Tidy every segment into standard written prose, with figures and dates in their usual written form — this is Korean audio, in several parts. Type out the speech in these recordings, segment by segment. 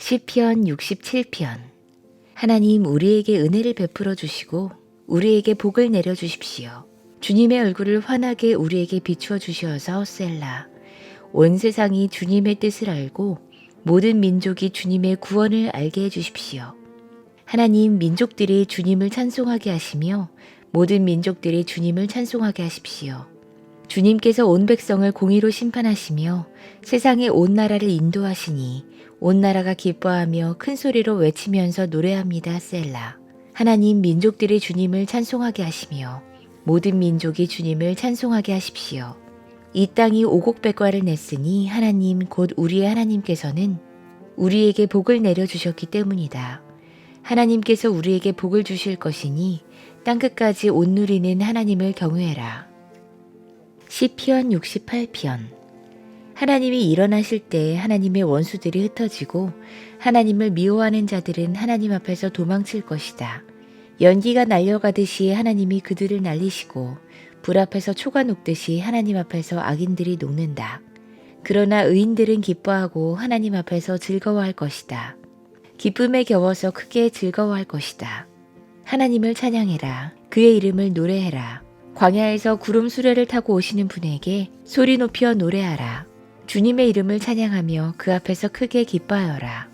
시편 67편. 하나님 우리에게 은혜를 베풀어 주시고 우리에게 복을 내려 주십시오. 주님의 얼굴을 환하게 우리에게 비추어 주시어서 셀라. 온 세상이 주님의 뜻을 알고 모든 민족이 주님의 구원을 알게 해 주십시오. 하나님, 민족들이 주님을 찬송하게 하시며 모든 민족들이 주님을 찬송하게 하십시오. 주님께서 온 백성을 공의로 심판하시며 세상의 온 나라를 인도하시니 온 나라가 기뻐하며 큰 소리로 외치면서 노래합니다. 셀라. 하나님, 민족들이 주님을 찬송하게 하시며 모든 민족이 주님을 찬송하게 하십시오. 이 땅이 오곡백과를 냈으니 하나님 곧 우리의 하나님께서는 우리에게 복을 내려주셨기 때문이다. 하나님께서 우리에게 복을 주실 것이니 땅끝까지 온 누리는 하나님을 경외해라. 시편 68편. 하나님이 일어나실 때 하나님의 원수들이 흩어지고 하나님을 미워하는 자들은 하나님 앞에서 도망칠 것이다. 연기가 날려가듯이 하나님이 그들을 날리시고 불 앞에서 초가 녹듯이 하나님 앞에서 악인들이 녹는다. 그러나 의인들은 기뻐하고 하나님 앞에서 즐거워할 것이다. 기쁨에 겨워서 크게 즐거워할 것이다. 하나님을 찬양해라. 그의 이름을 노래해라. 광야에서 구름 수레를 타고 오시는 분에게 소리 높여 노래하라. 주님의 이름을 찬양하며 그 앞에서 크게 기뻐하여라.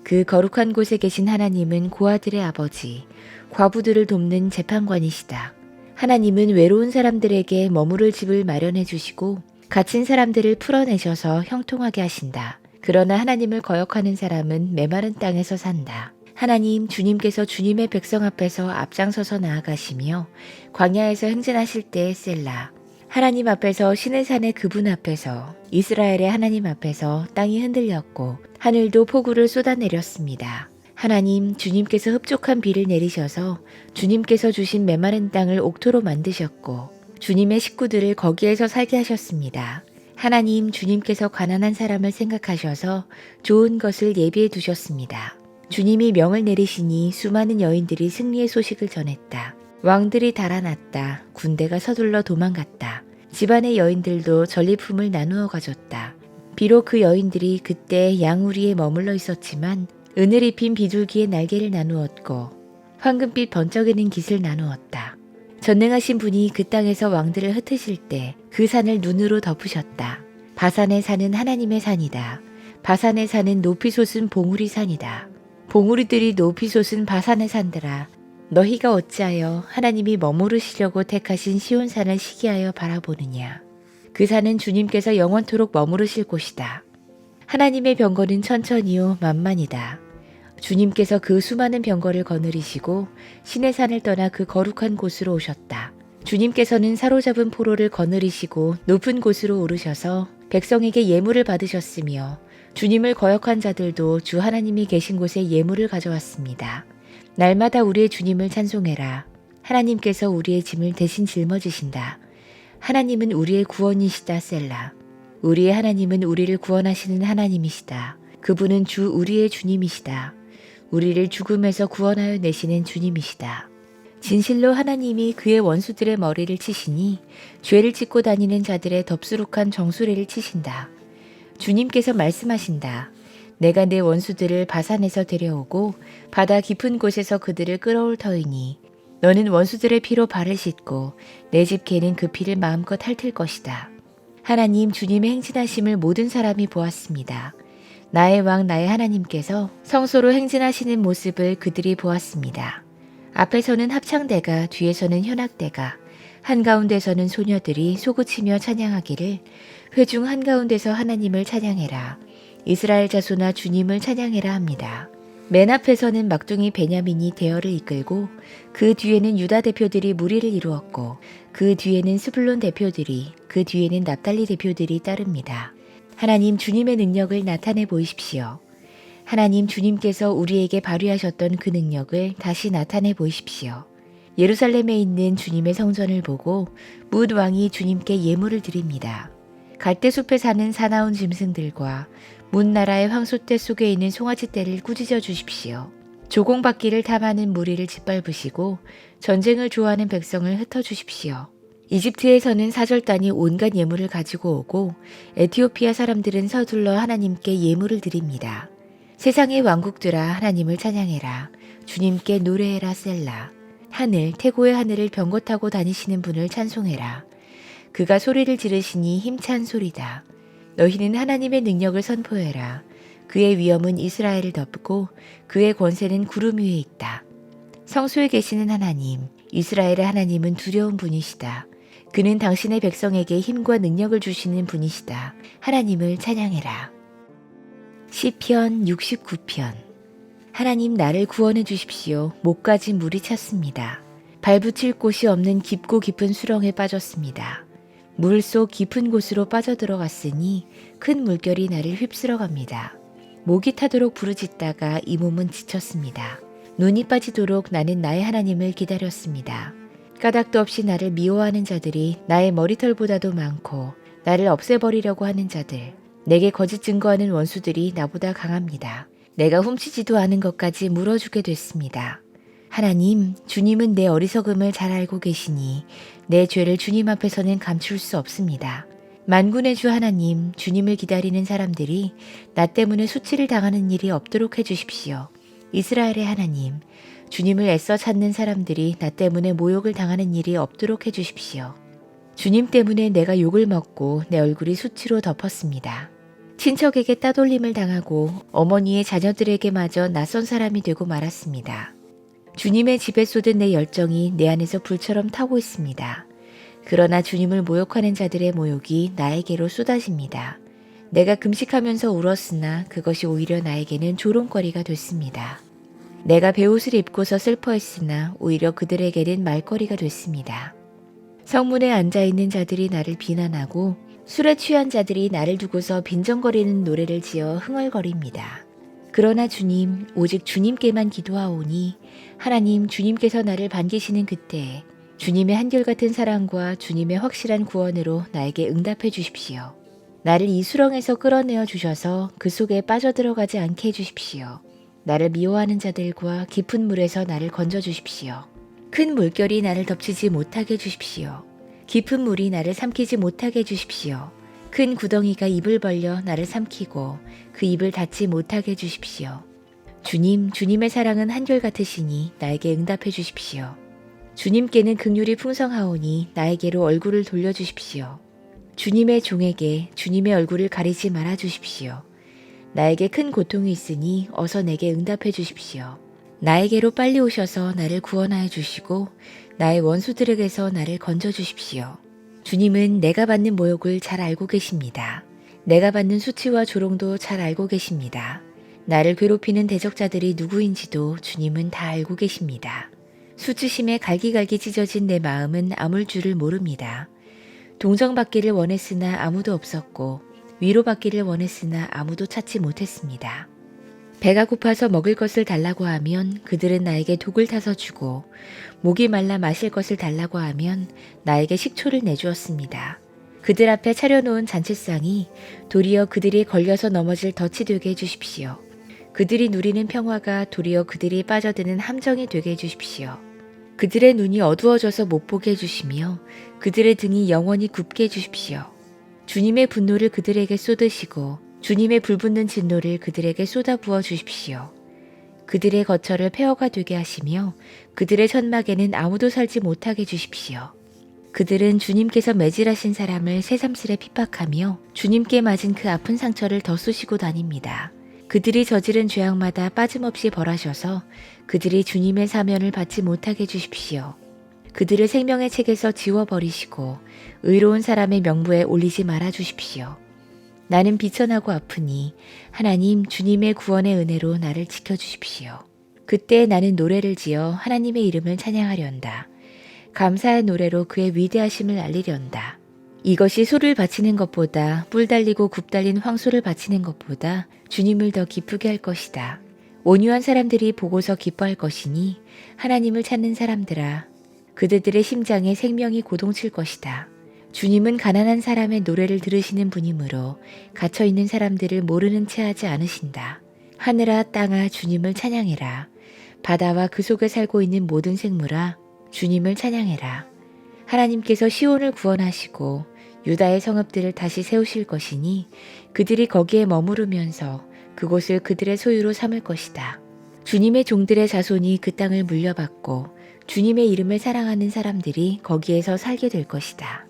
그 거룩한 곳에 계신 하나님은 고아들의 아버지, 과부들을 돕는 재판관이시다. 하나님은 외로운 사람들에게 머무를 집을 마련해 주시고 갇힌 사람들을 풀어내셔서 형통하게 하신다. 그러나 하나님을 거역하는 사람은 메마른 땅에서 산다. 하나님, 주님께서 주님의 백성 앞에서 앞장서서 나아가시며 광야에서 행진하실 때 셀라. 하나님 앞에서 신의 산의 그분 앞에서 이스라엘의 하나님 앞에서 땅이 흔들렸고 하늘도 폭우를 쏟아내렸습니다. 하나님, 주님께서 흡족한 비를 내리셔서 주님께서 주신 메마른 땅을 옥토로 만드셨고 주님의 식구들을 거기에서 살게 하셨습니다. 하나님, 주님께서 가난한 사람을 생각하셔서 좋은 것을 예비해 두셨습니다. 주님이 명을 내리시니 수많은 여인들이 승리의 소식을 전했다. 왕들이 달아났다. 군대가 서둘러 도망갔다. 집안의 여인들도 전리품을 나누어 가졌다. 비록 그 여인들이 그때 양우리에 머물러 있었지만 은을 입힌 비둘기의 날개를 나누었고 황금빛 번쩍이는 깃을 나누었다. 전능하신 분이 그 땅에서 왕들을 흩으실 때 그 산을 눈으로 덮으셨다. 바산의 산은 하나님의 산이다. 바산의 산은 높이 솟은 봉우리 산이다. 봉우리들이 높이 솟은 바산의 산들아, 너희가 어찌하여 하나님이 머무르시려고 택하신 시온산을 시기하여 바라보느냐. 그 산은 주님께서 영원토록 머무르실 곳이다. 하나님의 병거는 천천히요 만만이다. 주님께서 그 수많은 병거를 거느리시고 신의 산을 떠나 그 거룩한 곳으로 오셨다. 주님께서는 사로잡은 포로를 거느리시고 높은 곳으로 오르셔서 백성에게 예물을 받으셨으며 주님을 거역한 자들도 주 하나님이 계신 곳에 예물을 가져왔습니다. 날마다 우리의 주님을 찬송해라. 하나님께서 우리의 짐을 대신 짊어지신다. 하나님은 우리의 구원이시다. 셀라. 우리의 하나님은 우리를 구원하시는 하나님이시다. 그분은 주 우리의 주님이시다. 우리를 죽음에서 구원하여 내시는 주님이시다. 진실로 하나님이 그의 원수들의 머리를 치시니 죄를 짓고 다니는 자들의 덥수룩한 정수리를 치신다. 주님께서 말씀하신다. 내가 내 원수들을 바산에서 데려오고 바다 깊은 곳에서 그들을 끌어올 터이니 너는 원수들의 피로 발을 씻고 내 집 개는 그 피를 마음껏 핥을 것이다. 하나님, 주님의 행진하심을 모든 사람이 보았습니다. 나의 왕 나의 하나님께서 성소로 행진하시는 모습을 그들이 보았습니다. 앞에서는 합창대가, 뒤에서는 현악대가, 한가운데서는 소녀들이 솟구치며 찬양하기를 회중 한가운데서 하나님을 찬양해라. 이스라엘 자손아 주님을 찬양해라 합니다. 맨 앞에서는 막둥이 베냐민이 대열을 이끌고 그 뒤에는 유다 대표들이 무리를 이루었고 그 뒤에는 스불론 대표들이, 그 뒤에는 납달리 대표들이 따릅니다. 하나님, 주님의 능력을 나타내 보이십시오. 하나님, 주님께서 우리에게 발휘하셨던 그 능력을 다시 나타내 보이십시오. 예루살렘에 있는 주님의 성전을 보고 뭇 왕이 주님께 예물을 드립니다. 갈대숲에 사는 사나운 짐승들과 문 나라의 황소떼 속에 있는 송아지떼를 꾸짖어 주십시오. 조공바퀴를 탐하는 무리를 짓밟으시고 전쟁을 좋아하는 백성을 흩어주십시오. 이집트에서는 사절단이 온갖 예물을 가지고 오고 에티오피아 사람들은 서둘러 하나님께 예물을 드립니다. 세상의 왕국들아 하나님을 찬양해라. 주님께 노래해라 셀라. 하늘 태고의 하늘을 병거 타고 다니시는 분을 찬송해라. 그가 소리를 지르시니 힘찬 소리다. 너희는 하나님의 능력을 선포해라. 그의 위엄은 이스라엘을 덮고 그의 권세는 구름 위에 있다. 성소에 계시는 하나님, 이스라엘의 하나님은 두려운 분이시다. 그는 당신의 백성에게 힘과 능력을 주시는 분이시다. 하나님을 찬양해라. 시편 69편. 하나님 나를 구원해 주십시오. 목까지 물이 찼습니다. 발붙일 곳이 없는 깊고 깊은 수렁에 빠졌습니다. 물속 깊은 곳으로 빠져들어갔으니 큰 물결이 나를 휩쓸어 갑니다. 목이 타도록 부르짖다가 이 몸은 지쳤습니다. 눈이 빠지도록 나는 나의 하나님을 기다렸습니다. 까닭도 없이 나를 미워하는 자들이 나의 머리털보다도 많고 나를 없애버리려고 하는 자들, 내게 거짓 증거하는 원수들이 나보다 강합니다. 내가 훔치지도 않은 것까지 물어주게 됐습니다. 하나님, 주님은 내 어리석음을 잘 알고 계시니 내 죄를 주님 앞에서는 감출 수 없습니다. 만군의 주 하나님, 주님을 기다리는 사람들이 나 때문에 수치를 당하는 일이 없도록 해주십시오. 이스라엘의 하나님, 주님을 애써 찾는 사람들이 나 때문에 모욕을 당하는 일이 없도록 해주십시오. 주님 때문에 내가 욕을 먹고 내 얼굴이 수치로 덮었습니다. 친척에게 따돌림을 당하고 어머니의 자녀들에게마저 낯선 사람이 되고 말았습니다. 주님의 집에 쏟은 내 열정이 내 안에서 불처럼 타고 있습니다. 그러나 주님을 모욕하는 자들의 모욕이 나에게로 쏟아집니다. 내가 금식하면서 울었으나 그것이 오히려 나에게는 조롱거리가 됐습니다. 내가 베옷을 입고서 슬퍼했으나 오히려 그들에게는 말거리가 됐습니다. 성문에 앉아있는 자들이 나를 비난하고 술에 취한 자들이 나를 두고서 빈정거리는 노래를 지어 흥얼거립니다. 그러나 주님, 오직 주님께만 기도하오니 하나님 주님께서 나를 반기시는 그때에 주님의 한결같은 사랑과 주님의 확실한 구원으로 나에게 응답해 주십시오. 나를 이 수렁에서 끌어내어 주셔서 그 속에 빠져들어가지 않게 해주십시오. 나를 미워하는 자들과 깊은 물에서 나를 건져 주십시오. 큰 물결이 나를 덮치지 못하게 해주십시오. 깊은 물이 나를 삼키지 못하게 해주십시오. 큰 구덩이가 입을 벌려 나를 삼키고 그 입을 닫지 못하게 해주십시오. 주님, 주님의 사랑은 한결같으시니 나에게 응답해 주십시오. 주님께는 긍휼이 풍성하오니 나에게로 얼굴을 돌려주십시오. 주님의 종에게 주님의 얼굴을 가리지 말아 주십시오. 나에게 큰 고통이 있으니 어서 내게 응답해 주십시오. 나에게로 빨리 오셔서 나를 구원하여 주시고 나의 원수들에게서 나를 건져 주십시오. 주님은 내가 받는 모욕을 잘 알고 계십니다. 내가 받는 수치와 조롱도 잘 알고 계십니다. 나를 괴롭히는 대적자들이 누구인지도 주님은 다 알고 계십니다. 수치심에 갈기갈기 찢어진 내 마음은 아물 줄을 모릅니다. 동정받기를 원했으나 아무도 없었고 위로받기를 원했으나 아무도 찾지 못했습니다. 배가 고파서 먹을 것을 달라고 하면 그들은 나에게 독을 타서 주고 목이 말라 마실 것을 달라고 하면 나에게 식초를 내주었습니다. 그들 앞에 차려놓은 잔치상이 도리어 그들이 걸려서 넘어질 덫이 되게 해주십시오. 그들이 누리는 평화가 도리어 그들이 빠져드는 함정이 되게 해주십시오. 그들의 눈이 어두워져서 못 보게 해주시며 그들의 등이 영원히 굽게 해주십시오. 주님의 분노를 그들에게 쏟으시고 주님의 불붙는 진노를 그들에게 쏟아부어 주십시오. 그들의 거처를 폐허가 되게 하시며 그들의 천막에는 아무도 살지 못하게 해주십시오. 그들은 주님께서 매질하신 사람을 새삼스레 핍박하며 주님께 맞은 그 아픈 상처를 덧쑤시고 다닙니다. 그들이 저지른 죄악마다 빠짐없이 벌하셔서 그들이 주님의 사면을 받지 못하게 해주십시오. 그들을 생명의 책에서 지워버리시고 의로운 사람의 명부에 올리지 말아 주십시오. 나는 비천하고 아프니 하나님 주님의 구원의 은혜로 나를 지켜주십시오. 그때 나는 노래를 지어 하나님의 이름을 찬양하련다. 감사의 노래로 그의 위대하심을 알리련다. 이것이 소를 바치는 것보다 뿔 달리고 굽 달린 황소를 바치는 것보다 주님을 더 기쁘게 할 것이다. 온유한 사람들이 보고서 기뻐할 것이니 하나님을 찾는 사람들아 그들의 심장에 생명이 고동칠 것이다. 주님은 가난한 사람의 노래를 들으시는 분이므로 갇혀있는 사람들을 모르는 채 하지 않으신다. 하늘아 땅아 주님을 찬양해라. 바다와 그 속에 살고 있는 모든 생물아 주님을 찬양해라. 하나님께서 시온을 구원하시고 유다의 성읍들을 다시 세우실 것이니 그들이 거기에 머무르면서 그곳을 그들의 소유로 삼을 것이다. 주님의 종들의 자손이 그 땅을 물려받고 주님의 이름을 사랑하는 사람들이 거기에서 살게 될 것이다.